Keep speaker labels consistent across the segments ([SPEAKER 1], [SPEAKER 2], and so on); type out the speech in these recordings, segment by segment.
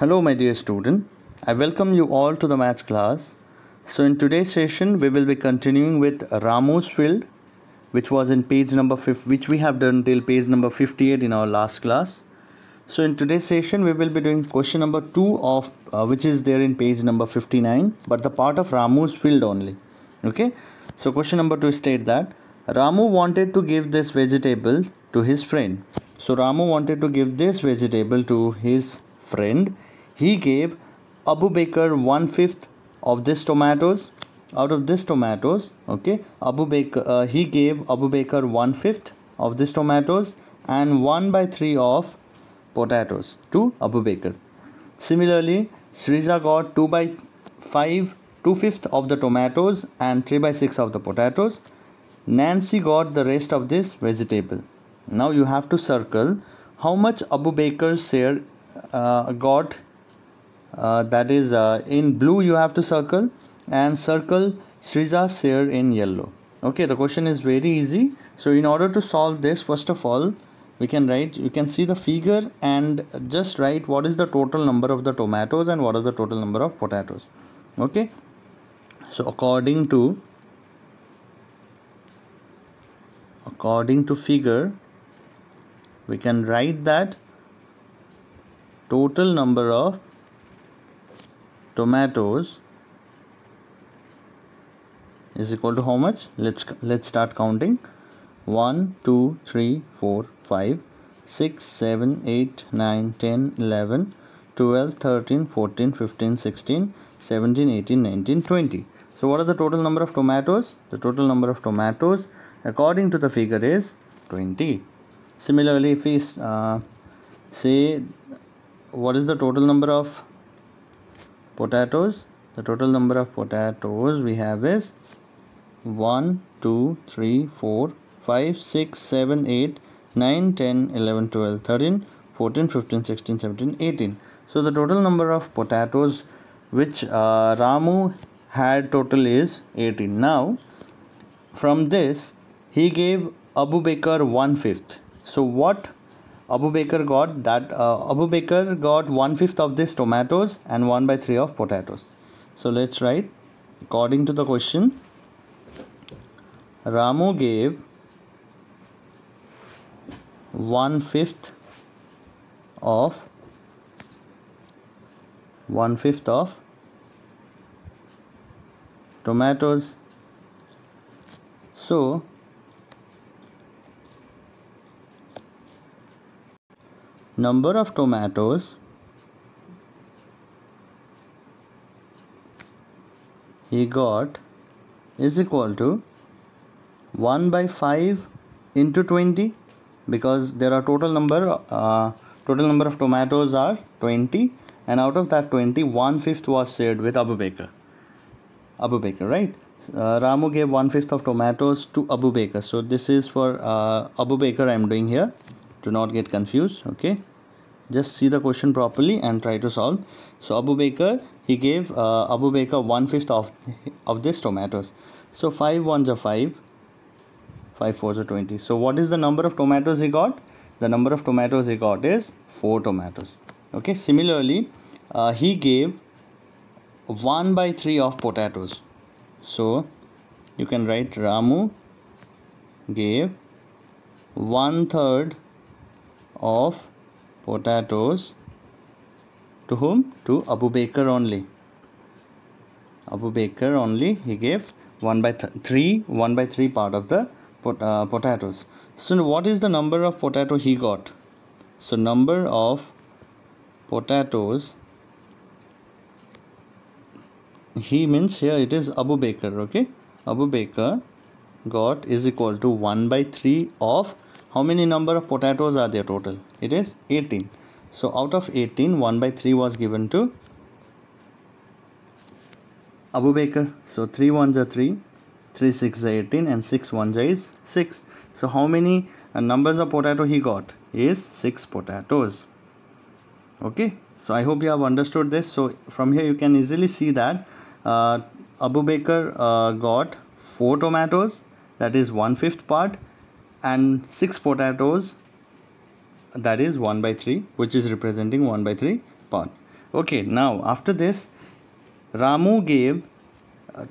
[SPEAKER 1] Hello my dear student, I welcome you all to the maths class. So in today's session we will be continuing with Ramu's field, which was in page number 5, which we have done till page number 58 in our last class. So in today's session we will be doing question number 2 of which is there in page number 59, but the part of Ramu's field only. Okay, so question number 2 state that Ramu wanted to give this vegetable to his friend. So Ramu wanted to give this vegetable to his friend. He gave Abu Bakr 1/5 of this tomatoes. Out of this tomatoes, okay, he gave Abu Bakr 1/5 of this tomatoes and 1/3 of potatoes to Abu Bakr. Similarly, Sriza got 2/5, 2/5 of the tomatoes and 3/6 of the potatoes. Nancy got the rest of this vegetable. Now you have to circle how much Abu Bakr's share got. That is in blue you have to circle, and circle Srija's share in yellow. Okay, the question is very easy. So in order to solve this, first of all you can see the figure and just write what is the total number of the tomatoes and what is the total number of potatoes. Okay, so according to figure we can write that total number of tomatoes is equal to how much? Let's start counting. 1 2 3 4 5 6 7 8 9 10 11 12 13 14 15 16 17 18 19 20. So what are the total number of tomatoes? The total number of tomatoes according to the figure is 20. Similarly, if we say what is the total number of potatoes, the total number of potatoes we have is 1 2 3 4 5 6 7 8 9 10 11 12 13 14 15 16 17 18. So the total number of potatoes which Ramu had total is 18. Now from this he gave Abu Bakr 1/5. So what Abu Bakr got? That Abu Bakr got 1/5 of this tomatoes and 1/3 of potatoes. So let's write according to the question. Ramu gave 1/5 of tomatoes. So number of tomatoes he got is equal to 1/5 into 20, because there are total number of tomatoes are 20, and out of that 20, 1/5 was shared with Abu Bakr, right? Ramu gave 1/5 of tomatoes to Abu Bakr. So this is for Abu Bakr I am doing here. Do not get confused. Okay, just see the question properly and try to solve. So Abu Bakr, he gave Abu Bakr 1/5 of this tomatoes. So 5 ones are 5, 5 fours are 20. So what is the number of tomatoes he got? The number of tomatoes he got is 4 tomatoes. Okay, similarly he gave 1/3 of potatoes. So you can write Ramu gave 1/3 of potatoes to whom? To Abu Bakr only. Abu Bakr only he gave 1/3 part of the potatoes. So what is the number of potato he got? So number of potatoes he means here it is Abu Bakr. Okay, Abu Bakr got is equal to 1/3 of how many number of potatoes are there total? It is 18. So out of 18, 1/3 was given to Abu Bakr. So 3 ones are 3, 3 6 are 18, and 6 ones is 6. So how many numbers of potato he got? Is 6 potatoes. Okay, so I hope you have understood this. So from here you can easily see that Abu Bakr got 4 tomatoes, that is 1/5 part, and 6 potatoes, that is 1/3, which is representing 1/3 part. Okay, now after this, Ramu gave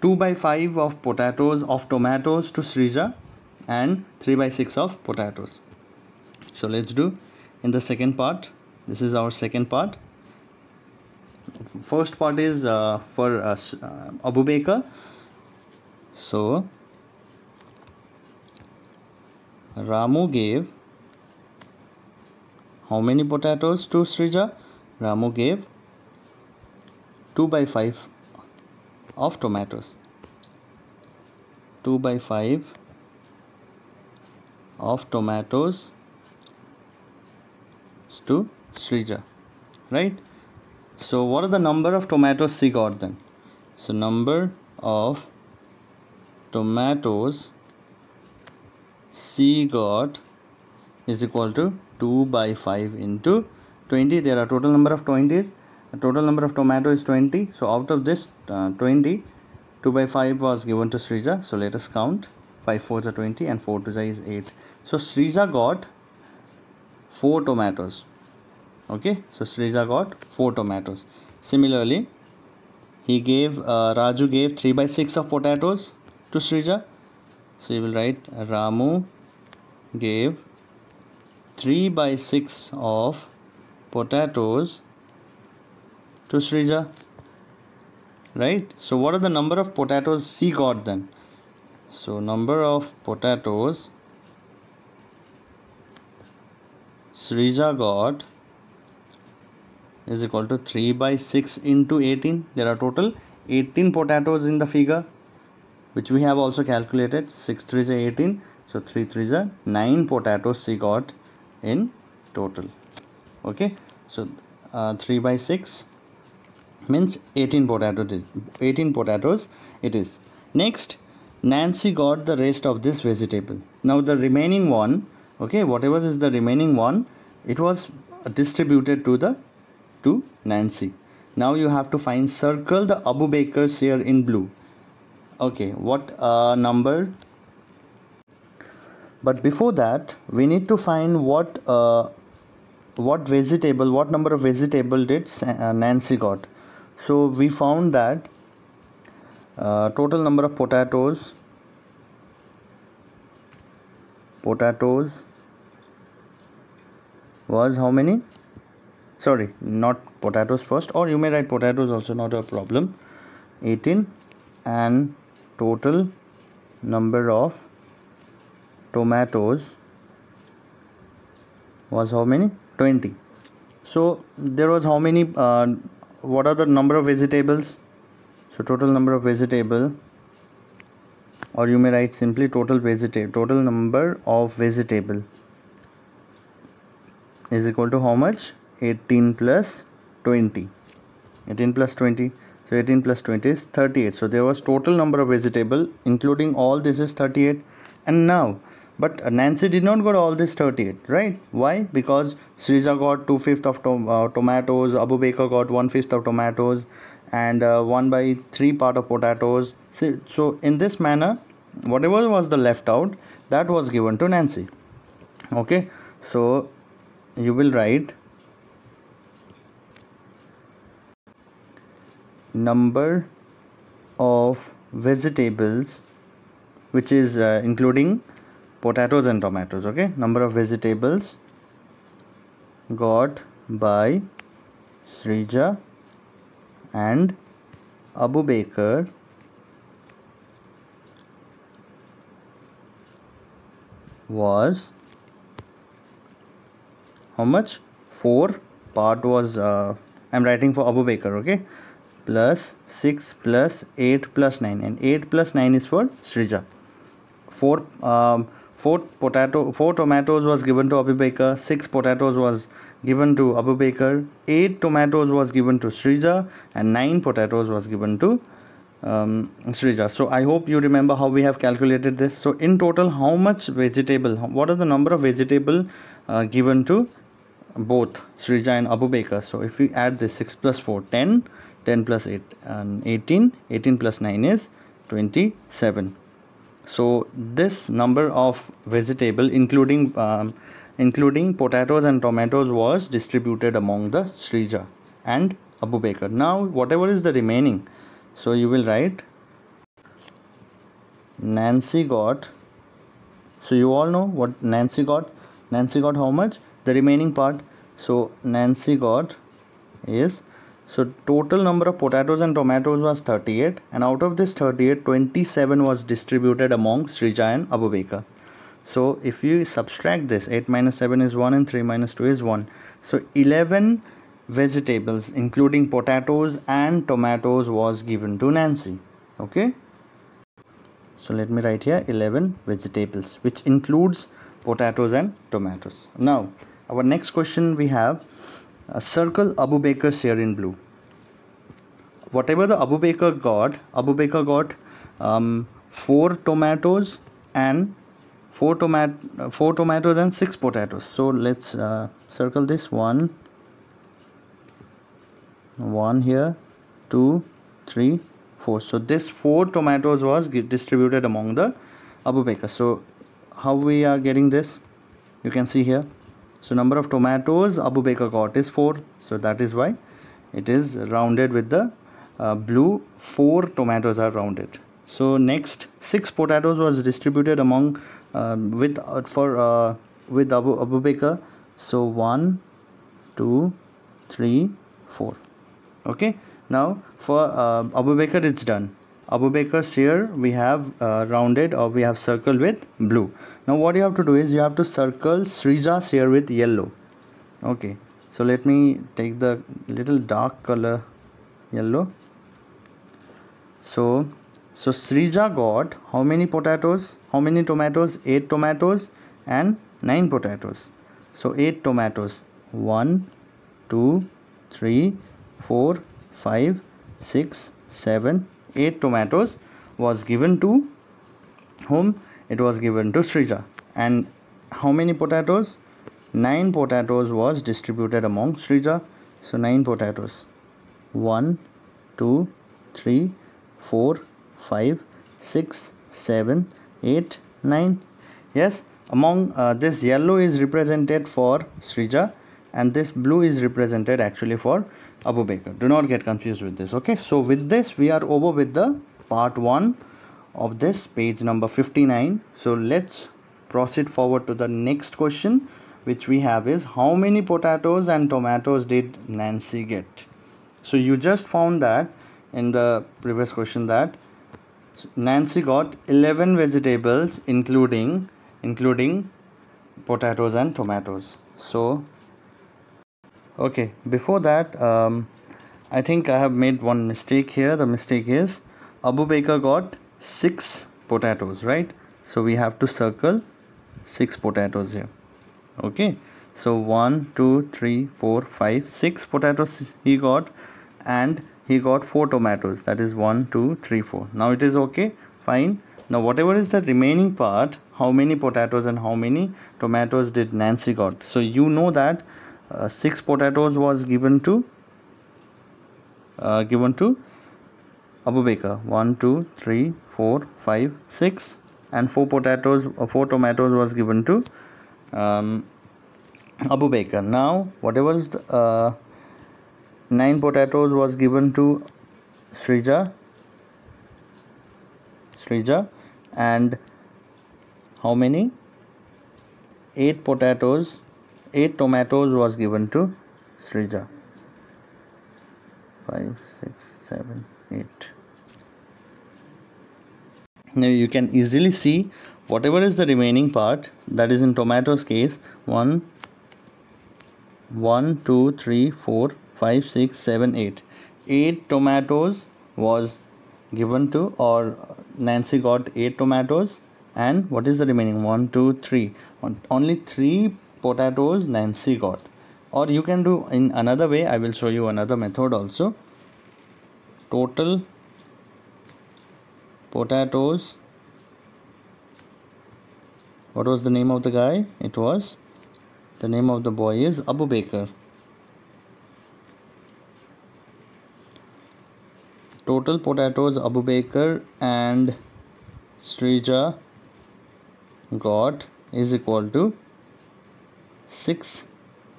[SPEAKER 1] 2 by 5 of tomatoes to Srija and 3 by 6 of potatoes. So let's do in the second part. This is our second part. First part is for Abu Bakr. So Ramu gave how many potatoes to Srija? Ramu gave 2 by 5 of tomatoes. 2 by 5 of tomatoes to Srija, right? So what are the number of tomatoes she got then? So number of tomatoes she got is equal to 2 by 5 into 20. There are total number of 20s. The total number of tomato is 20. So out of this 20, 2 by 5 was given to Srija. So let us count. 5 4s are 20 and 4 2s is 8. So Srija got 4 tomatoes. Okay, so Srija got 4 tomatoes. Similarly, he gave Raju gave 3 by 6 of potatoes to Srija. So you will write Ramu gave 3 by 6 of potatoes to Srija, right? So what are the number of potatoes she got then? So number of potatoes Srija got is equal to 3 by 6 into 18. There are total 18 potatoes in the figure, which we have also calculated. 6 3s are 18. So 3 3s are 9 potatoes she got in total. Okay, so 3 by 6 means 18 potatoes it is. Next, Nancy got the rest of this vegetable. Now the remaining one, okay, whatever is the remaining one, it was distributed to Nancy. Now you have to circle the Abu Bakr share in blue. Okay, what number? But before that, we need to find what number of vegetable did Nancy got. So we found that total number of potatoes was how many? Sorry, not potatoes first, or you may write potatoes also, not a problem. 18, and total number of tomatoes was how many? 20. So there was how many what are the number of vegetables? So total number of vegetable, or you may write simply total number of vegetable is equal to how much? 18 plus 20. 18 plus 20. So 18 plus 20 is 38. So there was total number of vegetable including all this is 38. And now, but Nancy did not got all this 38, right? Why? Because Srija got 2/5 of tomatoes, Abu Bakr got 1/5 of tomatoes, and 1 by 3 part of potatoes. So in this manner, whatever was the left out, that was given to Nancy. Okay, so you will write number of vegetables, which is including potatoes and tomatoes. Okay, number of vegetables got by Srija and Abu Bakr was how much? 4 part was I'm writing for Abu Bakr, okay, plus 6 plus 8 plus 9, and 8 plus 9 is for Srija. 4 tomatoes was given to Abu Bakr, 6 potatoes was given to Abu Bakr, 8 tomatoes was given to Srija, and 9 potatoes was given to Srija. So I hope you remember how we have calculated this. So in total, how much vegetable, what are the number of vegetable given to both Srija and Abu Bakr? So if we add this 6 plus 4, 10, 10 plus 8, and 18, 18 plus 9 is 27. So this number of vegetable including potatoes and tomatoes was distributed among the Srija and Abu Bakr. Now whatever is the remaining, so you will write Nancy got, so you all know what Nancy got. Nancy got how much? The remaining part. So Nancy got is, so total number of potatoes and tomatoes was 38, and out of this 38, 27 was distributed among Srija and Abu Bakr. So if you subtract this, 8 minus 7 is 1 and 3 minus 2 is 1. So 11 vegetables including potatoes and tomatoes was given to Nancy. Okay. So let me write here 11 vegetables, which includes potatoes and tomatoes. Now our next question we have, circle Abu Bakr's share in blue. Whatever the Abu Bakr got 4 tomatoes and 4 tomatoes and 6 potatoes. So let's circle this one here, 2, 3, 4. So this 4 tomatoes was distributed among the Abu Bakr. So how we are getting this? You can see here. So number of tomatoes Abu Bakr got is 4. So that is why it is rounded with the blue. 4 tomatoes are rounded. So next 6 potatoes was distributed among with Abu Bakr. So 1, 2, 3, 4. Okay. Now for Abu Bakr it's done. Abu Bakr's share we have rounded, or we have circled with blue. Now what you have to do is you have to circle Srija's share with yellow. Okay. So let me take the little dark color yellow. So Srija got how many potatoes? How many tomatoes? 8 tomatoes and 9 potatoes. So 8 tomatoes. 1, 2, 3, 4, 5, 6, 7, 8 tomatoes was given to whom? It was given to Srija. And how many potatoes? 9 potatoes was distributed among Srija. So 9 potatoes. 1, 2, 3, 4, 5, 6, 7, 8, 9. Yes, among this yellow is represented for Srija and this blue is represented actually for Abu Bakr. Do not get confused with this. Okay, so with this we are over with the part 1 of this page number 59. So let's proceed forward to the next question, which we have is, how many potatoes and tomatoes did Nancy get? So you just found that in the previous question that Nancy got 11 vegetables including potatoes and tomatoes. So okay, before that I think I have made one mistake here. The mistake is Abu Bakr got 6 potatoes, right? So we have to circle 6 potatoes here. Okay, so 1, 2, 3, 4, 5, 6 potatoes he got, and he got 4 tomatoes, that is 1, 2, 3, 4. Now it is okay, fine. Now whatever is the remaining part, how many potatoes and how many tomatoes did Nancy got? So you know that 6 potatoes was given to Abu Bakr. 1, 2, 3, 4, 5, 6, and 4 tomatoes was given to Abu Bakr. Now whatever is 9 potatoes was given to Srija, and how many? 8 tomatoes was given to Srija. 5, 6, 7, 8. Now you can easily see whatever is the remaining part, that is in tomatoes case, 1, 2, 3, 4, 5, 6, 7, 8. 8 tomatoes was given to, or Nancy got 8 tomatoes, and what is the remaining? 1, 2, 3. Only 3 potatoes Nancy got. Or you can do in another way. I will show you another method also. Total potatoes. What was the name of the guy? It was, the name of the boy is Abu Bakr. Total potatoes Abu Bakr and Srija got is equal to 6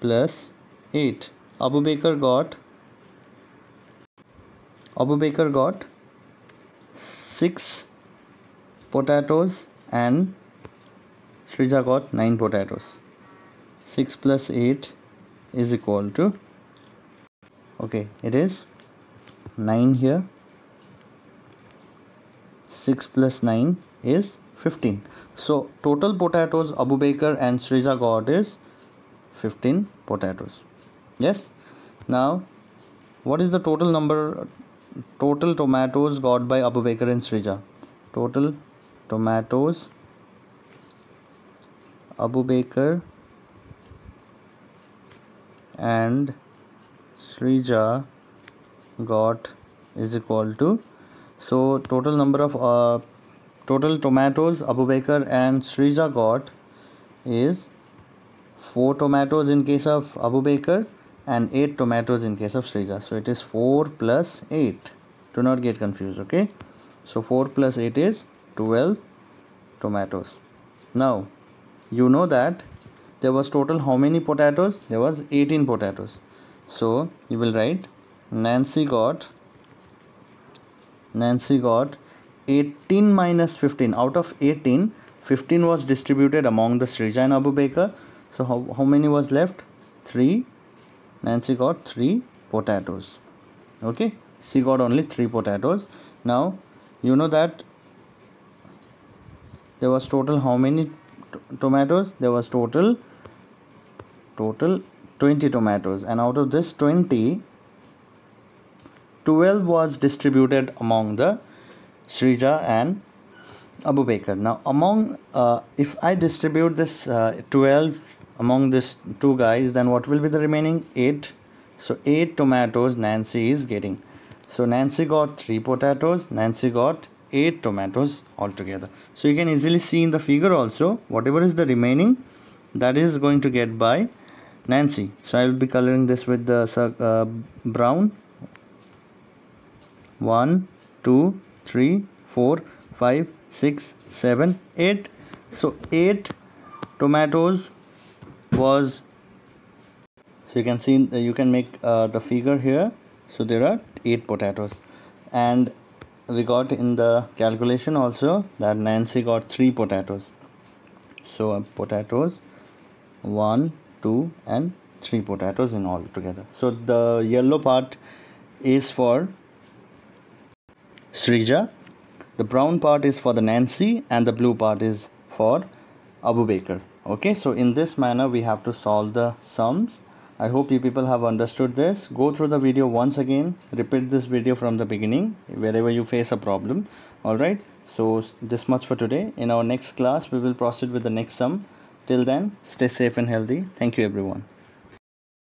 [SPEAKER 1] plus 8. Abu Bakr got Abu Bakr got 6 potatoes and Srija got 9 potatoes. 6 plus 8 is equal to, okay, it is 9 here. 6 plus 9 is 15. So total potatoes Abu Bakr and Srija got is 15 potatoes. Yes. Now what is the total tomatoes got by Abu Bakr and Srija? Total tomatoes Abu Bakr and Srija got is equal to, so total number of total tomatoes Abu Bakr and Srija got is 4 tomatoes in case of Abu Bakr and 8 tomatoes in case of Srija. So it is 4 plus 8. Do not get confused, okay? So 4 plus 8 is 12 tomatoes. Now you know that there was total how many potatoes? There was 18 potatoes. So you will write Nancy got 18 minus 15. Out of 18, 15 was distributed among the Srija and Abu Bakr. So how many was left? 3. Nancy got 3 potatoes. Okay, she got only 3 potatoes. Now you know that there was total how many tomatoes? There was total 20 tomatoes, and out of this 20, 12 was distributed among the Srija and Abu Bakr. Now if I distribute this 12 among these two guys, then what will be the remaining? 8. So 8 tomatoes Nancy is getting. So Nancy got 3 potatoes, Nancy got 8 tomatoes altogether. So you can easily see in the figure also, whatever is the remaining, that is going to get by Nancy. So I will be coloring this with the brown. 1, 2, 3, 4, 5, 6, 7, 8. So 8 tomatoes was, so you can see, you can make the figure here. So there are 8 potatoes, and we got in the calculation also that Nancy got 3 potatoes. So potatoes 1, 2 and 3 potatoes in all together. So the yellow part is for Srija, the brown part is for the Nancy, and the blue part is for Abu Bakr. Okay, so in this manner we have to solve the sums. I hope you people have understood this. Go through the video once again, repeat this video from the beginning wherever you face a problem. Alright, so this much for today. In our next class we will proceed with the next sum. Till then, stay safe and healthy. Thank you everyone.